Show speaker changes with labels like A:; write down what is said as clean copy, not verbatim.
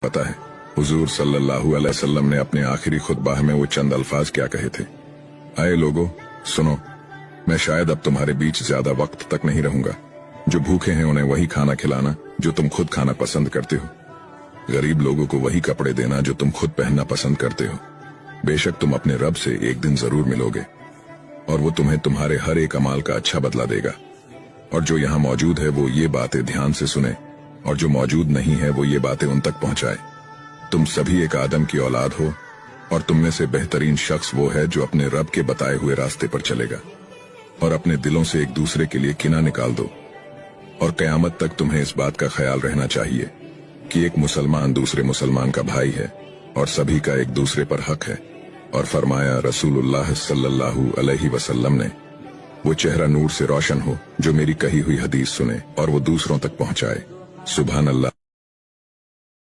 A: पता है हुजूर सल्लल्लाहु अलैहि वसल्लम ने अपने आखिरी खुतबा में वो चंद अल्फाज क्या कहे थे। आए लोगों सुनो, मैं शायद अब तुम्हारे बीच ज्यादा वक्त तक नहीं रहूंगा। जो भूखे हैं उन्हें वही खाना खिलाना जो तुम खुद खाना पसंद करते हो। गरीब लोगों को वही कपड़े देना जो तुम खुद पहनना पसंद करते हो। बेशक तुम अपने रब से एक दिन जरूर मिलोगे और वो तुम्हें तुम्हारे हर एक अमाल का अच्छा बदला देगा। और जो यहाँ मौजूद है वो ये बातें ध्यान से सुने और जो मौजूद नहीं है वो ये बातें उन तक पहुंचाए। तुम सभी एक आदम की औलाद हो और तुम में से बेहतरीन शख्स वो है जो अपने रब के बताए हुए रास्ते पर चलेगा। और अपने दिलों से एक दूसरे के लिए किना निकाल दो और कयामत तक तुम्हें इस बात का ख्याल रहना चाहिए कि एक मुसलमान दूसरे मुसलमान का भाई है और सभी का एक दूसरे पर हक है। और फरमाया रसूलुल्लाह सल्लल्लाहु अलैहि वसल्लम ने, वो चेहरा नूर से रोशन हो जो मेरी कही हुई हदीस सुने और वो दूसरों तक पहुंचाए। सुभान अल्लाह।